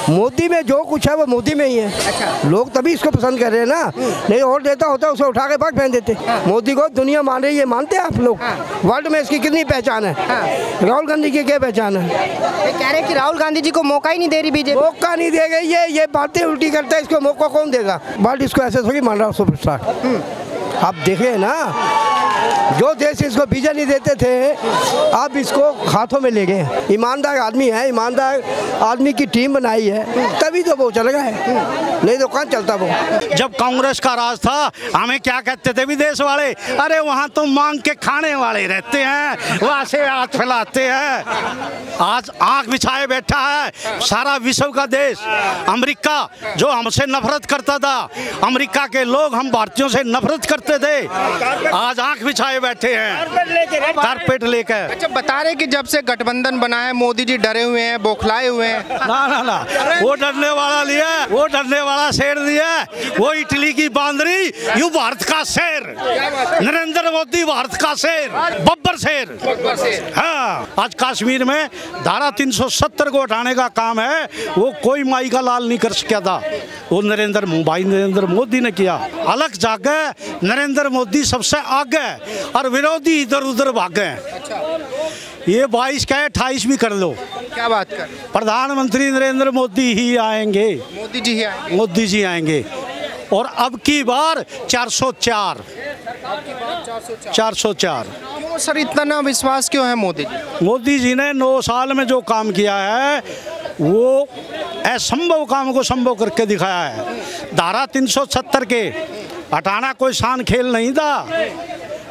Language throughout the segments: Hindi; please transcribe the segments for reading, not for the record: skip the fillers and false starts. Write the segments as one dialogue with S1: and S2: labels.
S1: मोदी में जो कुछ है वो मोदी में ही है।
S2: अच्छा।
S1: लोग तभी इसको पसंद कर रहे हैं ना, नहीं वोट देता होता उसे उठा के बाग फेंक देते। मोदी को दुनिया मान रही है, मानते हैं आप लोग? वर्ल्ड में इसकी कितनी पहचान है? राहुल गांधी की क्या पहचान है?
S2: ये कह रहे हैं कि राहुल गांधी जी को मौका ही नहीं दे रही बीजेपी।
S1: मौका नहीं देगा, ये बातें उल्टी करता है, इसको मौका कौन देगा? वर्ल्ड इसको ऐसे थोड़ी मान रहा सुपरस्टार। आप देखे ना, जो देश इसको वीजा नहीं देते थे अब इसको हाथों में ले गए। ईमानदार आदमी है, ईमानदार आदमी की टीम बनाई है तभी तो वो चल गया है, नहीं तो कहाँ चलता वो।
S3: जब कांग्रेस का राज था हमें क्या कहते थे विदेश वाले, अरे वहाँ तो मांग के खाने वाले रहते हैं, वहाँ से हाथ फैलाते हैं। आज आंख बिछाए बैठा है सारा विश्व का देश। अमेरिका जो हमसे नफरत करता था, अमेरिका के लोग हम भारतीयों से नफरत करते थे, आज आंख बिछाए बैठे हैं कारपेट लेकर।
S2: अच्छा, बता रहे कि जब से गठबंधन बना है मोदी जी डरे हुए हैं, बौखलाए हुए हैं।
S3: ना वो डरने वाला लिया, वो डरने वाला शेर दिया, वो इटली की बांदरी, यू भारत का शेर, नरेंद्र मोदी भारत का शेर, बब्बर शेर। हाँ, आज कश्मीर में धारा 370 को हटाने का काम है, वो कोई माई का लाल नहीं कर सका था, वो नरेंद्र मोदी ने किया। अलग जागे नरेंद्र मोदी सबसे आगे और विरोधी इधर उधर भागे। ये 22 का 28 भी कर लो।
S2: क्या बात कर?
S3: प्रधानमंत्री नरेंद्र मोदी ही आएंगे, मोदी जी आएंगे। और अब की बार 404।
S2: क्यों सर इतना विश्वास क्यों है मोदी जी?
S3: मोदी जी ने 9 साल में जो काम किया है वो असंभव काम को संभव करके दिखाया है। धारा 370 के हटाना कोई शान खेल नहीं था।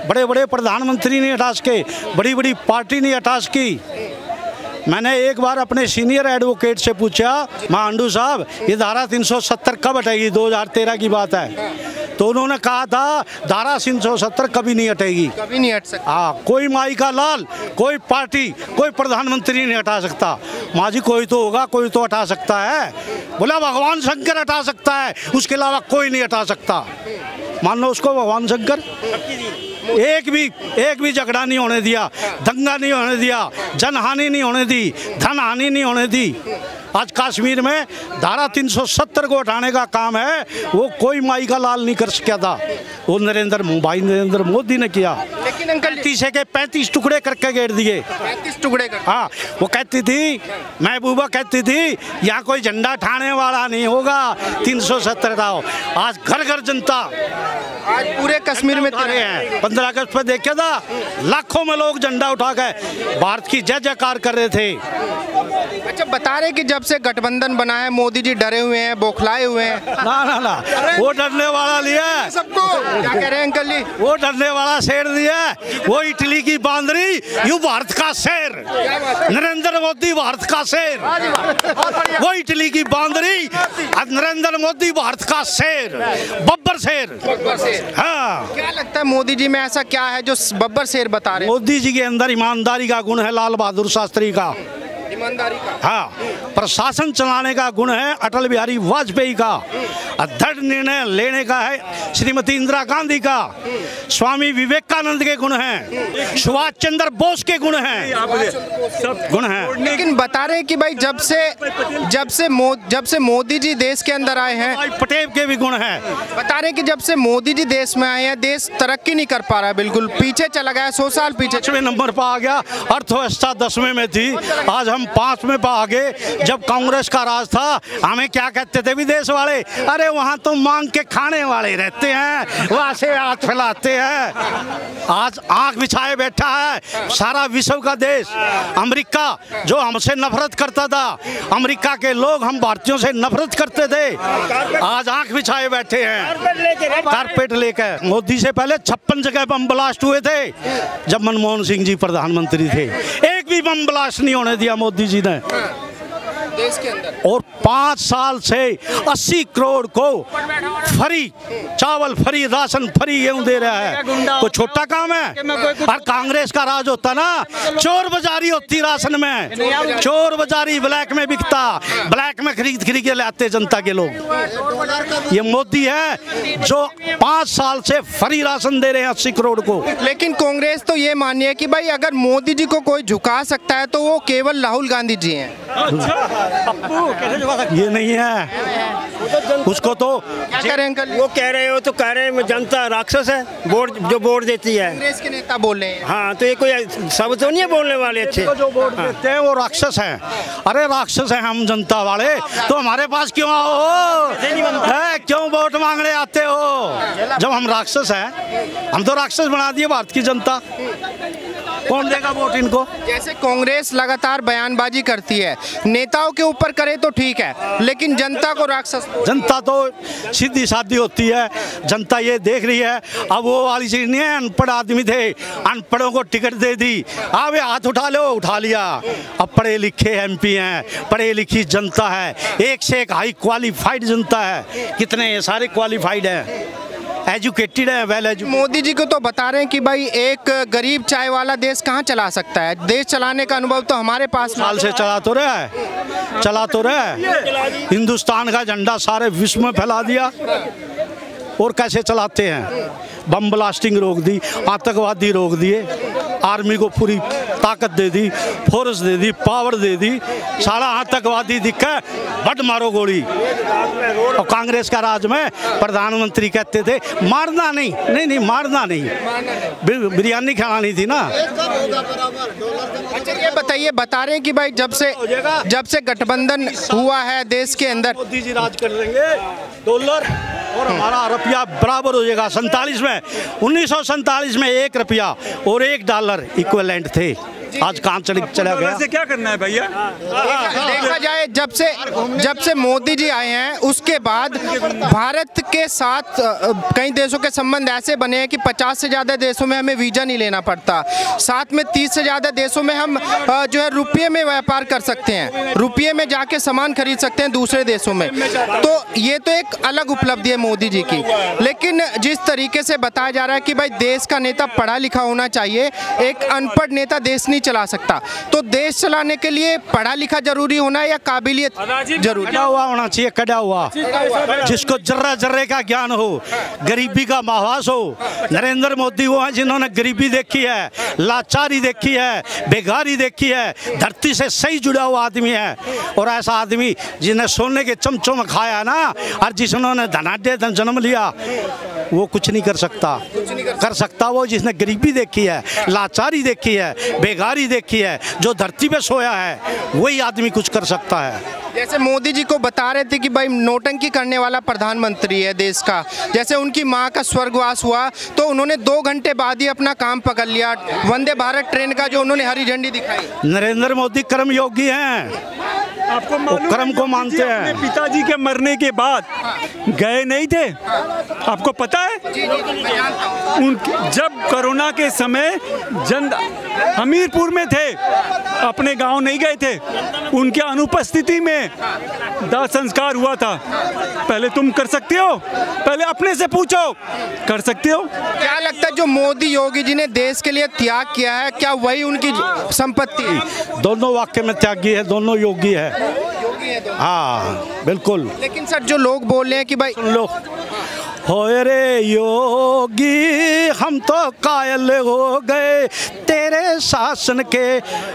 S3: बड़े बड़े प्रधानमंत्री ने हटा सके, बड़ी बड़ी पार्टी ने हटा सकी। मैंने एक बार अपने सीनियर एडवोकेट से पूछा, मांडू साहब ये धारा 370 कब हटेगी? 2013 की बात है। तो उन्होंने कहा था धारा 370 कभी नहीं हटेगी,
S2: कभी नहीं हट सकता।
S3: हाँ, कोई माई का लाल, कोई पार्टी, कोई प्रधानमंत्री नहीं हटा सकता। माँ जी कोई तो होगा, कोई तो हटा सकता है। बोला भगवान शंकर हटा सकता है, उसके अलावा कोई नहीं हटा सकता। मान लो उसको भगवान शंकर। एक भी झगड़ा नहीं होने दिया, दंगा नहीं होने दिया, जनहानि नहीं होने दी, धन हानि नहीं होने दी। आज कश्मीर में धारा 370 को हटाने का काम है, वो कोई माई का लाल नहीं कर सका था, वो नरेंद्र मोदी ने किया।
S2: लेकिन अंकल
S3: 30 के 35 टुकड़े करके घेर दिए।
S2: 35 टुकड़े कर।
S3: हाँ, वो कहती थी, महबूबा कहती थी यहाँ कोई झंडा ठाने वाला नहीं होगा, 370 था। आज घर घर जनता,
S2: आज पूरे कश्मीर में
S3: रहे हैं। 15 अगस्त पे देखा था, लाखों में लोग झंडा उठा के भारत की जय जयकार कर रहे थे।
S2: अच्छा, बता रहे कि जब से गठबंधन बना है मोदी जी डरे हुए हैं, बौखलाए हुए हैं।
S3: ना वो डरने वाला लिया
S2: सबको। क्या कह रहे हैं अंकल जी?
S3: वो डरने वाला शेर दिया, वो इटली की बांदरी, यू भारत का शेर, नरेंद्र मोदी भारत का शेर, वो इटली की बांदरी, नरेंद्र मोदी भारत का शेर, बब्बर शेर। हाँ,
S2: क्या लगता है मोदी जी में ऐसा क्या है जो बब्बर शेर बता रहे हैं?
S3: मोदी जी के अंदर ईमानदारी का गुण है, लाल बहादुर शास्त्री का।
S2: ईमानदारी का।
S3: हाँ, प्रशासन चलाने का गुण है अटल बिहारी वाजपेयी का। दृढ़ निर्णय लेने का है श्रीमती इंदिरा गांधी का। स्वामी विवेकानंद के गुण हैं, सुभाष चंद्र बोस के गुण हैं, गुण हैं।
S2: लेकिन बता रहे कि भाई जब से मोदी जी देश के अंदर आए हैं,
S3: पटेल के भी गुण हैं।
S2: बता रहे कि जब से मोदी जी देश में आए हैं, देश तरक्की नहीं कर पा रहा है, बिल्कुल पीछे चला गया, 100 साल पीछे।
S3: 5वें नंबर पर आ गया, अर्थव्यवस्था 10वें में थी, आज हम 5वें पर आ गए। जब कांग्रेस का राज था हमें क्या कहते थे विदेश वाले, अरे वहाँ तो मांग के खाने वाले रहते हैं, वहाँ से हाथ फैलाते हैं। आज आंख बिछाए बैठा है सारा विश्व का देश। अमेरिका जो हमसे नफरत करता था, अमेरिका के लोग हम भारतीयों से नफरत करते थे, आज आंख बिछाए बैठे हैं कारपेट लेकर। मोदी से पहले 56 जगह बम ब्लास्ट हुए थे जब मनमोहन सिंह जी प्रधानमंत्री थे, एक भी बम ब्लास्ट नहीं होने दिया मोदी जी ने
S2: देश के अंदर।
S3: और 5 साल से 80 करोड़ को फ्री चावल, फ्री राशन, फ्री गेहूं दे रहा है। तो छोटा काम है? और कांग्रेस का राज होता ना, चोर बाजारी होती राशन में, चोर बाजारी ब्लैक में बिकता, ब्लैक में खरीद के लाते जनता के लोग। ये मोदी है जो 5 साल से फ्री राशन दे रहे हैं 80 करोड़ को।
S2: लेकिन कांग्रेस तो ये मानिए कि भाई अगर मोदी जी को कोई झुका सकता है तो वो केवल राहुल गांधी जी हैं।
S3: ये नहीं है उसको तो।
S2: क्या कह रहे हैं अंकल?
S4: वो कह रहे हो तो कह रहे हैं जनता राक्षस है, वोट जो वोट देती है।
S2: कांग्रेस के नेता बोल रहे हैं।
S4: हाँ तो ये कोई सब तो नहीं है बोलने वाले अच्छे।
S3: जो वोट देते हैं वो राक्षस हैं। अरे राक्षस हैं हम जनता वाले, तो हमारे पास क्यों आओ है? क्यों वोट मांगने आते हो जब हम राक्षस हैं? हम तो राक्षस बना दिए भारत की जनता, कौन देगा वोट इनको?
S2: जैसे कांग्रेस लगातार बयानबाजी करती है, नेताओं के ऊपर करे तो ठीक है, लेकिन जनता को राक्षस।
S3: जनता तो सीधी सादी होती है, जनता ये देख रही है। अब वो वाली चीज नहीं है, अनपढ़ आदमी थे, अनपढ़ों को टिकट दे दी, अब हाथ उठा लो, उठा लिया। अब पढ़े लिखे एमपी हैं, पढ़े लिखी जनता है, एक से एक हाई क्वालिफाइड जनता है। कितने ये सारे क्वालिफाइड हैं, एजुकेटेड है, वेल एजुकेटेड।
S2: मोदी जी को तो बता रहे हैं कि भाई एक गरीब चाय वाला देश कहाँ चला सकता है, देश चलाने का अनुभव तो हमारे पास
S3: साल से चला तो रहा है, चला तो रहा है। हिंदुस्तान का झंडा सारे विश्व में फैला दिया। और कैसे चलाते हैं? बम ब्लास्टिंग रोक दी, आतंकवादी रोक दिए, आर्मी को पूरी ताकत दे दी, फोर्स दे दी, पावर दे दी। सारा आतंकवादी दिखा बट मारो गोली। और कांग्रेस का राज में प्रधानमंत्री कहते थे मारना नहीं, नहीं नहीं मारना नहीं, बिरयानी खिलानी थी ना।
S2: अच्छा ये बताइए, बता रहे हैं कि भाई जब से गठबंधन हुआ है देश के अंदर,
S3: मोदी जी राज कर लेंगे, डॉलर और हमारा रुपया बराबर हो जाएगा। 47 में 1947 में 1 रुपया और 1 डॉलर इक्विवेलेंट थे। आज कहाँ चला गया?
S5: वैसे क्या करना है भैया?
S2: देखा जाए जब से मोदी जी आए हैं उसके बाद भारत के साथ कई देशों के संबंध ऐसे बने हैं कि 50 से ज़्यादा देशों में हमें वीज़ा नहीं लेना पड़ता। साथ में 30 से ज़्यादा देशों में हम जो है रुपये में व्यापार कर सकते हैं, रुपये में जाके सामान खरीद सकते हैं दूसरे देशों में। तो ये तो एक अलग उपलब्धि है मोदी जी की। लेकिन जिस तरीके से बताया जा रहा है कि भाई देश का नेता पढ़ा लिखा होना चाहिए, एक अनपढ़ नेता देश नहीं चला सकता, तो देश चलाने के लिए पढ़ा लिखा जरूरी होना है या काबिलियत जरूरी?
S3: कड़ा हुआ होना चाहिए, कड़ा हुआ, जिसको जर्रा जर्रे का ज्ञान हो, गरीबी का माहवास हो। नरेंद्र मोदी वो हैं जिन्होंने गरीबी देखी है, लाचारी देखी है, बेगारी देखी है, धरती से सही जुड़ा हुआ आदमी है। और ऐसा आदमी जिन्हें सोने के चमचों में खाया ना, और जिन्होंने धनाढ़ जन्म लिया, वो कुछ नहीं कर सकता। कर सकता वो जिसने गरीबी देखी है, लाचारी देखी है, बेगारी देखी है, जो धरती पे सोया है, वही आदमी कुछ कर सकता है।
S2: जैसे मोदी जी को बता रहे थे कि भाई नौटंकी करने वाला प्रधानमंत्री है देश का, जैसे उनकी मां का स्वर्गवास हुआ तो उन्होंने 2 घंटे बाद ही अपना काम पकड़ लिया, वंदे भारत ट्रेन का जो उन्होंने हरी झंडी दिखाई।
S3: नरेंद्र मोदी कर्मयोगी हैं,
S5: आपको मालूम
S3: कर्म को मानते हैं।
S5: अपने पिताजी के मरने के बाद गए नहीं थे, आपको पता है? जब कोरोना के समय हमीरपुर में थे, अपने गांव नहीं गए थे, उनके अनुपस्थिति में दाह संस्कार हुआ था। पहले तुम कर सकते हो? पहले अपने से पूछो, कर सकते हो?
S2: क्या लगता है जो मोदी योगी जी ने देश के लिए त्याग किया है, क्या वही उनकी संपत्ति है?
S3: दोनों वाक्य में त्यागी है, दोनों योगी है। हाँ बिल्कुल।
S2: लेकिन सर जो लोग बोल रहे हैं कि भाई
S3: लो होए रे योगी हम तो कायल हो गए तेरे शासन के